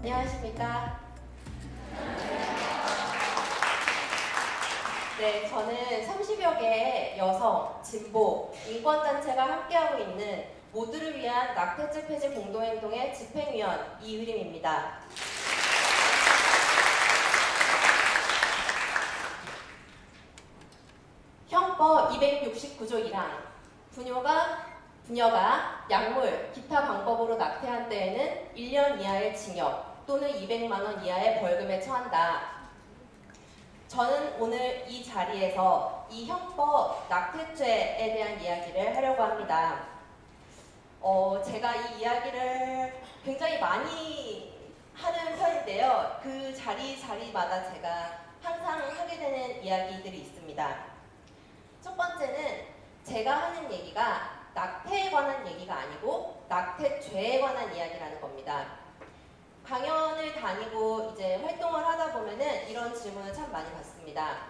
안녕하십니까? 네, 저는 30여 개의 여성, 진보, 인권단체가 함께하고 있는 모두를 위한 낙태죄 폐지 공동행동의 집행위원 이의림입니다. 형법 269조 1항 부녀가 약물, 기타 방법으로 낙태한 때에는 1년 이하의 징역 또는 200만 원 이하의 벌금에 처한다. 저는 오늘 이 자리에서 이 형법 낙태죄에 대한 이야기를 하려고 합니다. 제가 이 이야기를 굉장히 많이 하는 편인데요. 그 자리마다 제가 항상 하게 되는 이야기들이 있습니다. 첫 번째는 제가 하는 얘기가 낙태에 관한 얘기가 아니고 낙태죄에 관한 이야기라는 겁니다. 강연을 다니고 이제 활동을 하다 보면은 이런 질문을 참 많이 받습니다.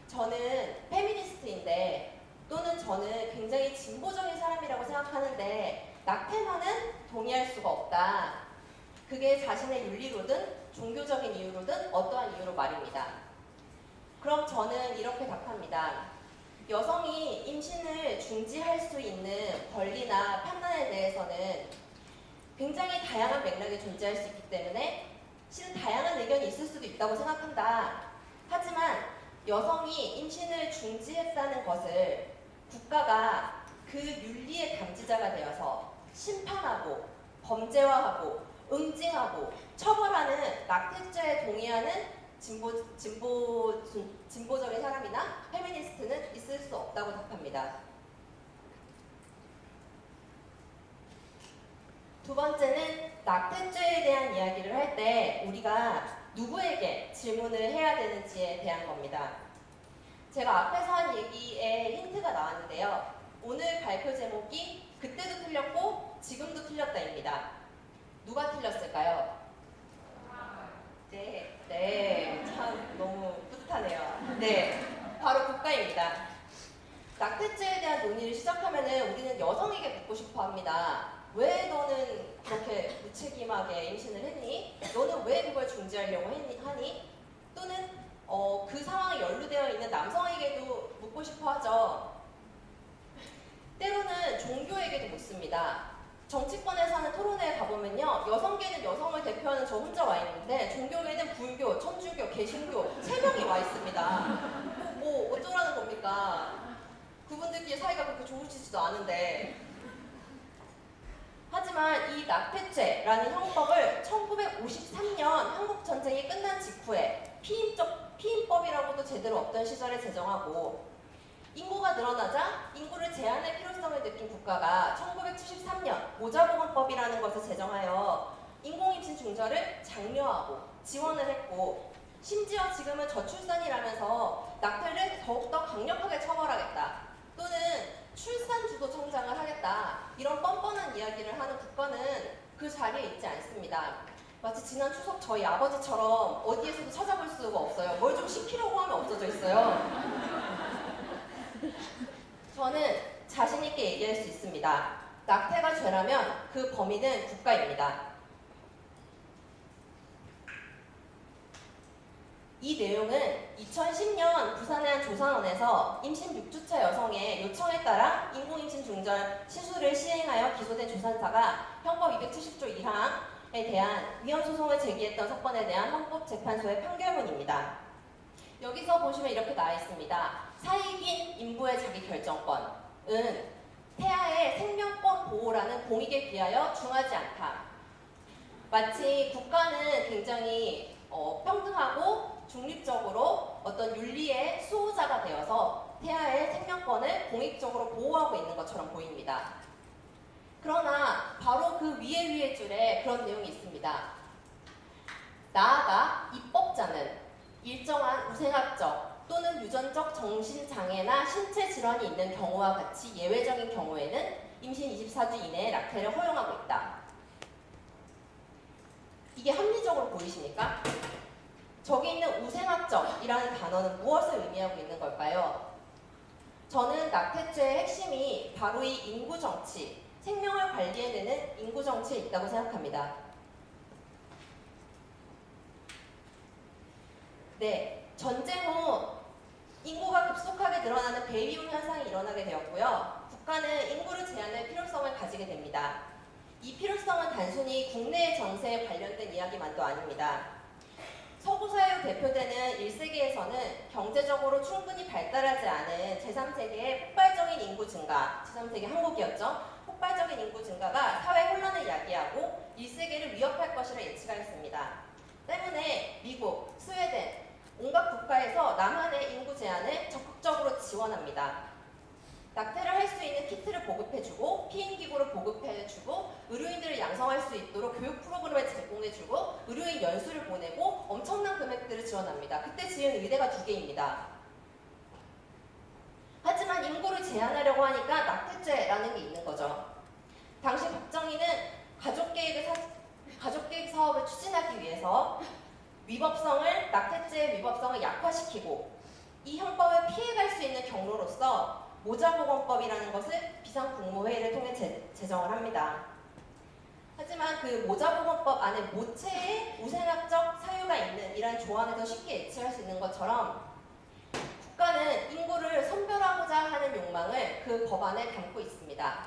저는 페미니스트인데 또는 저는 굉장히 진보적인 사람이라고 생각하는데 낙태만은 동의할 수가 없다. 그게 자신의 윤리로든 종교적인 이유로든 어떠한 이유로 말입니다. 그럼 저는 이렇게 답합니다. 여성이 임신을 중지할 수 있는 권리나 판단에 대해서는 굉장히 다양한 맥락이 존재할 수 있기 때문에 실은 다양한 의견이 있을 수도 있다고 생각한다. 하지만 여성이 임신을 중지했다는 것을 국가가 그 윤리의 감지자가 되어서 심판하고 범죄화하고 응징하고 처벌하는 낙태죄에 동의하는 진보적인 사람이나 페미니스트는 있을 수 없다고 답합니다. 두 번째는 낙태죄에 대한 이야기를 할 때 우리가 누구에게 질문을 해야 되는지에 대한 겁니다. 제가 앞에서 한 얘기에 힌트가 나왔는데요. 오늘 발표 제목이 그때도 틀렸고 지금도 틀렸다입니다. 누가 틀렸을까요? 네, 참 너무 뿌듯하네요. 네, 바로 국가입니다. 낙태죄에 대한 논의를 시작하면은 우리는 여성에게 묻고 싶어 합니다. 왜 너는 그렇게 무책임하게 임신을 했니? 너는 왜 그걸 중지하려고 하니? 또는 그 상황에 연루되어 있는 남성에게도 묻고 싶어 하죠. 때로는 종교에게도 묻습니다. 정치권에서 하는 토론회에 가보면요. 여성계는 여성을 대표하는 저 혼자 와 있는데 종교계는 불교, 천주교, 개신교 3명이 와 있습니다. 뭐 어쩌라는 겁니까? 그분들끼리 사이가 그렇게 좋으시지도 않은데. 하지만 이 낙태죄라는 형법을 1953년 한국 전쟁이 끝난 직후에 피임법이라고도 제대로 없던 시절에 제정하고 인구가 늘어나자 인구를 제한할 필요성을 느낀 국가가 1973년 모자보건법이라는 것을 제정하여 인공임신 중절을 장려하고 지원을 했고 심지어 지금은 저출산이라면서 낙태를 더욱더 강력하게 처벌하겠다 또는 출산주도 청장을 하겠다 이런 뻔뻔한 이야기를 하는 국가는 그 자리에 있지 않습니다. 마치 지난 추석 저희 아버지처럼 어디에서도 찾아볼 수가 없어요. 뭘 좀 시키려고 하면 없어져 있어요. 저는 자신 있게 얘기할 수 있습니다. 낙태가 죄라면 그 범인은 국가입니다. 이 내용은 2010년 부산의 한 조산원에서 임신 6주차 여성의 요청에 따라 인공임신 중절 시술을 시행하여 기소된 조산사가 형법 270조 1항에 대한 위헌소송을 제기했던 사건에 대한 헌법재판소의 판결문입니다. 여기서 보시면 이렇게 나와 있습니다. 사익인 인부의 자기결정권은 태아의 생명권 보호라는 공익에 비하여 중하지 않다. 마치 국가는 굉장히 평등하고 중립적으로 어떤 윤리의 수호자가 되어서 태아의 생명권을 공익적으로 보호하고 있는 것처럼 보입니다. 그러나 바로 그 위에 줄에 그런 내용이 있습니다. 나아가 입법자는 일정한 우생학적 또는 유전적 정신장애나 신체 질환이 있는 경우와 같이 예외적인 경우에는 임신 24주 이내에 낙태를 허용하고 있다. 이게 합리적으로 보이십니까? 저기 있는 우생학적이라는 단어는 무엇을 의미하고 있는 걸까요? 저는 낙태죄의 핵심이 바로 이 인구정치, 생명을 관리해내는 인구정치에 있다고 생각합니다. 네, 전쟁 후 인구가 급속하게 늘어나는 베이비붐 현상이 일어나게 되었고요. 국가는 인구를 제한할 필요성을 가지게 됩니다. 이 필요성은 단순히 국내 정세에 관련된 이야기만도 아닙니다. 서구 사회로 대표되는 1세기에서는 경제적으로 충분히 발달하지 않은 제3세계의 폭발적인 인구 증가, 제3세계 한국이었죠. 폭발적인 인구 증가가 사회 혼란을 야기하고 1세기를 위협할 것이라 예측하였습니다. 때문에 미국, 스웨덴, 온갖 국가에서 남한의 인구 제한을 적극적으로 지원합니다. 낙태를 할 수 있는 키트를 보급해주고 피임기구를 보급해주고 의료인들을 양성할 수 있도록 교육 프로그램을 제공해주고 의료인 연수를 보내고 엄청난 금액들을 지원합니다. 그때 지은 의대가 2개입니다. 하지만 인구를 제한하려고 하니까 낙태죄라는 게 있는 거죠. 당시 박정희는 가족계획 사업을 추진하기 위해서 낙태죄의 위법성을 약화시키고 이 형법을 피해갈 수 있는 경로로서 모자보건법이라는 것을 비상국무회의를 통해 제정을 합니다. 하지만 그 모자보건법 안에 모체에 우생학적 사유가 있는 이런 조항에서 쉽게 예측할 수 있는 것처럼 국가는 인구를 선별하고자 하는 욕망을 그 법안에 담고 있습니다.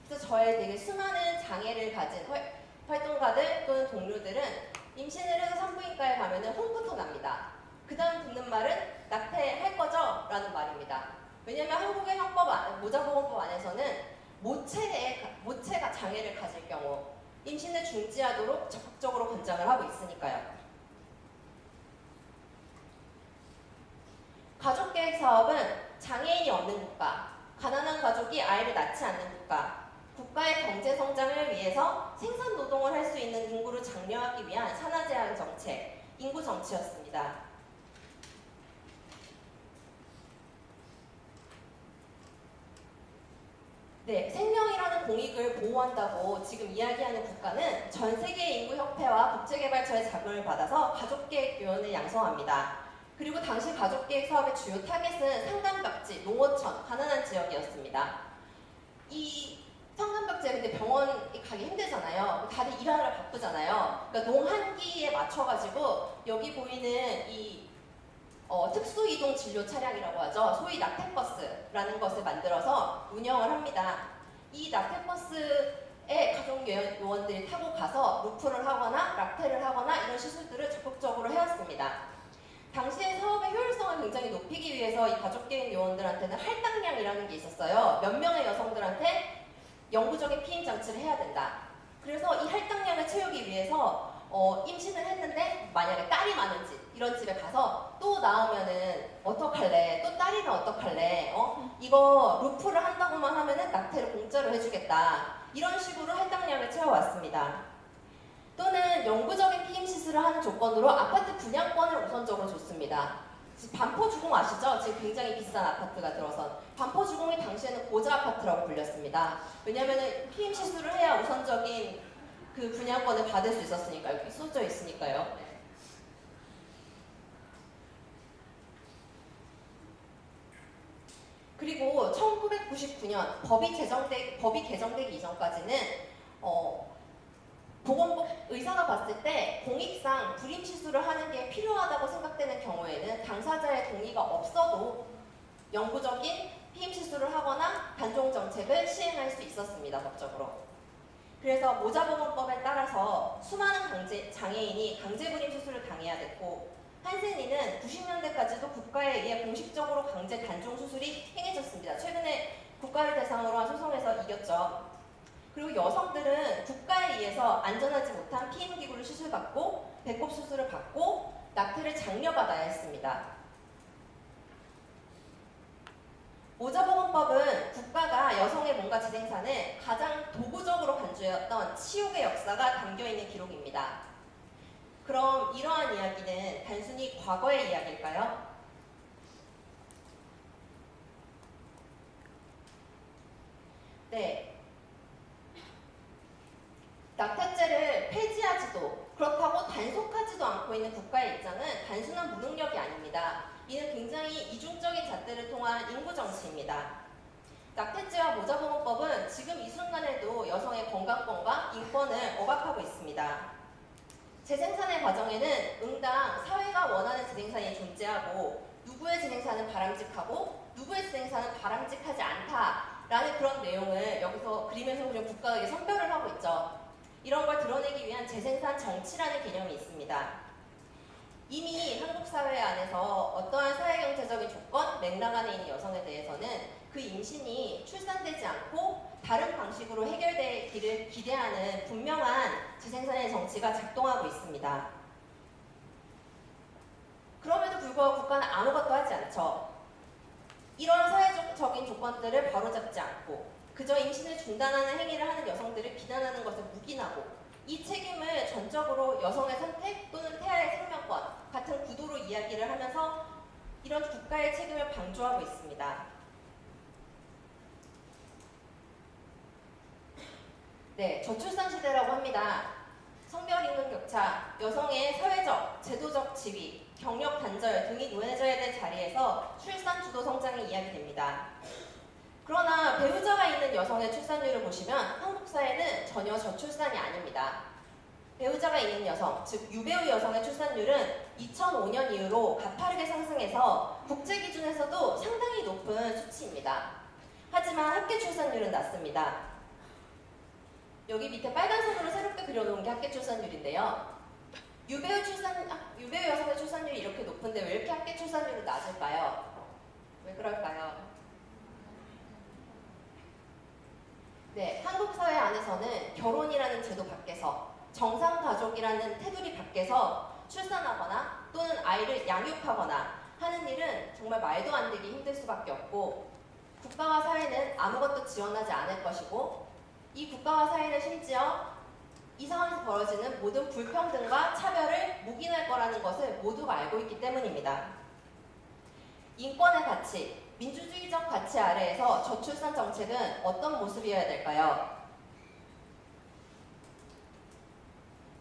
그래서 저의 되게 수많은 장애를 가진 활동가들 또는 동료들은 임신을 해서 산부인과에 가면은 홍부터 납니다. 그 다음 듣는 말은 낙태할 거죠? 라는 말입니다. 왜냐하면 한국의 모자보건법 안에서는 모체가 장애를 가질 경우 임신을 중지하도록 적극적으로 권장을 하고 있으니까요. 가족계획 사업은 장애인이 없는 국가, 가난한 가족이 아이를 낳지 않는 국가, 국가의 경제 성장을 위해서 생산 노동을 할 수 있는 인구를 장려하기 위한 산하 제한 정책, 인구 정치였습니다. 네, 생명이라는 공익을 보호한다고 지금 이야기하는 국가는 전 세계 인구협회와 국제개발처의 자금을 받아서 가족계획 요원을 양성합니다. 그리고 당시 가족계획 사업의 주요 타겟은 산간벽지, 농어촌, 가난한 지역이었습니다. 이 산간벽지에 근데 병원 가기 힘들잖아요. 다들 일하느라 바쁘잖아요. 그러니까 농한기에 맞춰가지고 여기 보이는 이 특수이동 진료 차량이라고 하죠. 소위 낙태버스라는 것을 만들어서 운영을 합니다. 이 낙태버스에 가족요원들이 타고 가서 루프를 하거나 낙태를 하거나 이런 시술들을 적극적으로 해왔습니다. 당시의 사업의 효율성을 굉장히 높이기 위해서 이 가족계획 요원들한테는 할당량이라는 게 있었어요. 몇 명의 여성들한테 영구적인 피임 장치를 해야 된다. 그래서 이 할당량을 채우기 위해서 임신을 했는데 만약에 딸이 많은 집 이런 집에 가서 또 나오면은 어떡할래? 또 딸이면 어떡할래? 이거 루프를 한다고만 하면은 낙태를 공짜로 해주겠다. 이런 식으로 할당량을 채워왔습니다. 또는 영구적인 피임 시술을 하는 조건으로 아파트 분양권을 우선적으로 줬습니다. 반포주공 아시죠? 지금 굉장히 비싼 아파트가 들어선 반포주공이 당시에는 고자 아파트라고 불렸습니다. 왜냐하면 피임 시술을 해야 우선적인 그 분양권을 받을 수 있었으니까요. 여기 써져 있으니까요. 그리고 1999년 법이 개정되기 이전까지는 보건복 의사가 봤을 때 공익상 불임 시술을 하는 게 필요하다고 생각되는 경우에는 당사자의 동의가 없어도 영구적인 피임 시술을 하거나 단종 정책을 시행할 수 있었습니다. 법적으로. 그래서 모자보건법에 따라서 수많은 장애인이 강제불임 수술을 당해야 됐고 한센이는 90년대까지도 국가에 의해 공식적으로 강제 단종 수술이 행해졌습니다. 최근에 국가를 대상으로 한 소송에서 이겼죠. 그리고 여성들은 국가에 의해서 안전하지 못한 피임기구를 수술받고 배꼽 수술을 받고 낙태를 장려받아야 했습니다. 모자보건법은 국가가 여성의 몸과 재생산을 가장 도구적으로 간주해왔던 치욕의 역사가 담겨있는 기록입니다. 그럼 이러한 이야기는 단순히 과거의 이야기일까요? 네. 낙태죄를 폐지하지도 그렇다고 단속하지도 않고 있는 국가의 입장은 단순한 무능력이 아닙니다. 이는 굉장히 이중적인 잣대를 통한 인구정치입니다. 낙태죄와 모자보건법은 지금 이 순간에도 여성의 건강권과 인권을 억압하고 있습니다. 재생산의 과정에는 응당 사회가 원하는 재생산이 존재하고 누구의 재생산은 바람직하고 누구의 재생산은 바람직하지 않다라는 그런 내용을 여기서 그림에서 보면 국가가 선별을 하고 있죠. 이런 걸 드러내기 위한 재생산 정치라는 개념이 있습니다. 이미 한국 사회 안에서 어떠한 사회경제적인 조건, 맥락 안에 있는 여성에 대해서는 그 임신이 출산되지 않고 다른 방식으로 해결되기를 기대하는 분명한 재생산의 정치가 작동하고 있습니다. 그럼에도 불구하고 국가는 아무것도 하지 않죠. 이런 사회적인 조건들을 바로잡지 않고 그저 임신을 중단하는 행위를 하는 여성들을 비난하는 것을 묵인하고 이 책임을 전적으로 여성의 선택 또는 태아의 생명권 같은 구도로 이야기를 하면서 이런 국가의 책임을 방조하고 있습니다. 네, 저출산 시대라고 합니다. 성별 임금 격차, 여성의 사회적, 제도적 지위, 경력 단절 등이 논해져야 될 자리에서 출산 주도 성장이 이야기됩니다. 그러나 배우자가 있는 여성의 출산율을 보시면 한국 사회는 전혀 저출산이 아닙니다. 배우자가 있는 여성, 즉 유배우 여성의 출산율은 2005년 이후로 가파르게 상승해서 국제 기준에서도 상당히 높은 수치입니다. 하지만 합계 출산율은 낮습니다. 여기 밑에 빨간 선으로 새롭게 그려놓은 게 합계 출산율인데요. 유배우 여성의 출산율이 이렇게 높은데 왜 이렇게 합계 출산율이 낮을까요? 왜 그럴까요? 네, 한국 사회 안에서는 결혼이라는 제도 밖에서 정상가족이라는 테두리 밖에서 출산하거나 또는 아이를 양육하거나 하는 일은 정말 말도 안 되기 힘들 수밖에 없고 국가와 사회는 아무것도 지원하지 않을 것이고 이 국가와 사회는 심지어 이 상황에서 벌어지는 모든 불평등과 차별을 묵인할 거라는 것을 모두가 알고 있기 때문입니다. 인권의 가치, 민주주의적 가치 아래에서 저출산 정책은 어떤 모습이어야 될까요?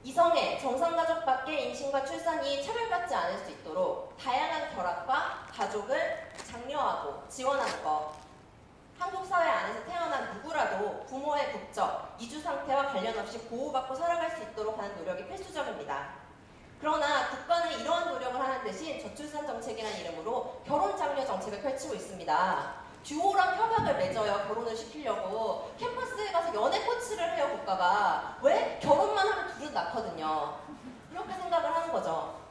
이성애, 정상가족 밖의 임신과 출산이 차별받지 않을 수 있도록 다양한 결합과 가족을 장려하고 지원하는 것. 한국 사회 안에서 태어난 누구라도 부모의 국적, 이주 상태와 관련 없이 보호받고 살아갈 수 있도록 하는 노력이 필수적입니다. 그러나 국가는 이러한 노력을 하는 대신 저출산 정책이라는 이름으로 결혼 장려 정책을 펼치고 있습니다. 듀오랑 협약을 맺어요. 결혼을 시키려고. 캠퍼스에 가서 연애 코치를 해요. 국가가. 왜? 결혼만 하면 둘은 낳거든요. 그렇게 생각을 하는 거죠.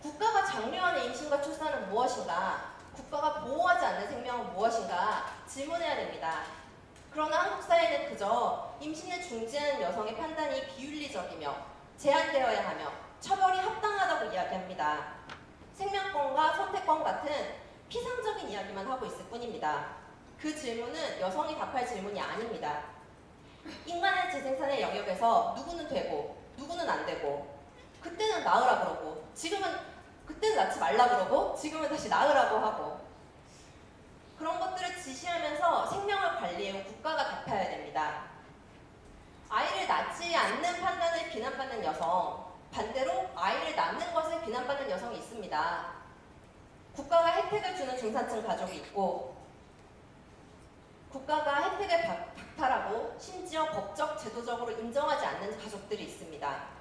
국가가 장려하는 임신과 출산은 무엇인가? 국가가 보호하지 않는 생명은 무엇인가? 질문해야 됩니다. 그러나 한국 사회는 그저 임신을 중지하는 여성의 판단이 비윤리적이며 제한되어야 하며 처벌이 합당하다고 이야기합니다. 생명권과 선택권 같은 피상적인 이야기만 하고 있을 뿐입니다. 그 질문은 여성이 답할 질문이 아닙니다. 인간의 재생산의 영역에서 누구는 되고 누구는 안 되고 그때는 낳으라 그러고 그때는 낳지 말라 그러고 지금은 다시 낳으라고 하고 그런 것들을 지시하면서 생명을 관리해온 국가가 답해야 됩니다. 아이를 낳지 않는 판단을 비난받는 여성, 반대로 아이를 낳는 것을 비난받는 여성이 있습니다. 국가가 혜택을 주는 중산층 가족이 있고 국가가 혜택을 박탈하고 심지어 법적, 제도적으로 인정하지 않는 가족들이 있습니다.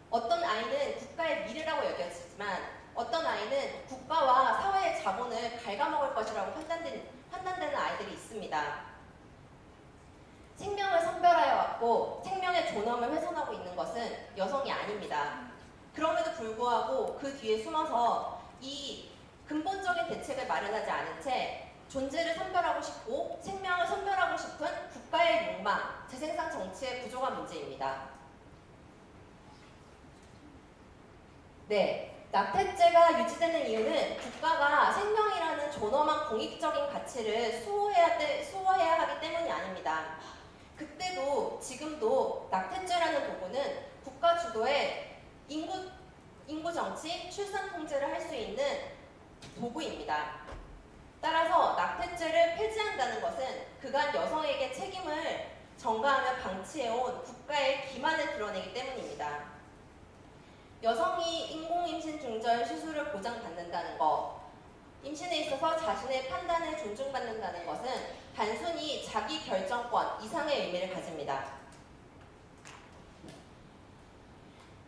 어떤 아이는 국가의 미래라고 여겨지지만 어떤 아이는 국가와 사회의 자본을 갉아먹을 것이라고 판단되는 아이들이 있습니다. 생명을 선별하여 왔고 생명의 존엄을 훼손하고 있는 것은 여성이 아닙니다. 그럼에도 불구하고 그 뒤에 숨어서 이 근본적인 대책을 마련하지 않은 채 존재를 선별하고 싶고 생명을 선별하고 싶은 국가의 욕망, 재생산 정치의 구조가 문제입니다. 네, 낙태죄가 유지되는 이유는 국가가 생명이라는 존엄한 공익적인 가치를 수호해야 하기 때문이 아닙니다. 그때도 지금도 낙태죄라는 도구는 국가 주도의 인구 정치, 출산 통제를 할 수 있는 도구입니다. 따라서 낙태죄를 폐지한다는 것은 그간 여성에게 책임을 전가하며 방치해온 국가의 기만을 드러내기 때문입니다. 여성이 인공임신 중절 시술을 보장받는다는 것, 임신에 있어서 자신의 판단을 존중받는다는 것은 단순히 자기 결정권 이상의 의미를 가집니다.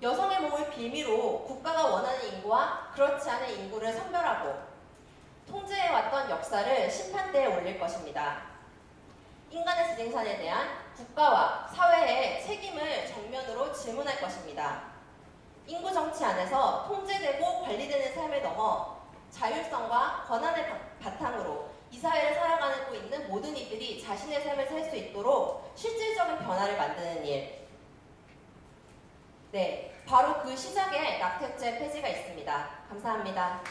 여성의 몸을 빌미로 국가가 원하는 인구와 그렇지 않은 인구를 선별하고 통제해왔던 역사를 심판대에 올릴 것입니다. 인간의 지생산에 대한 국가와 사회의 책임을 정면으로 질문할 것입니다. 인구 정치 안에서 통제되고 관리되는 삶을 넘어 자율성과 권한을 바탕으로 이 사회를 살아가고 있는 모든 이들이 자신의 삶을 살 수 있도록 실질적인 변화를 만드는 일. 네, 바로 그 시작에 낙태죄 폐지가 있습니다. 감사합니다.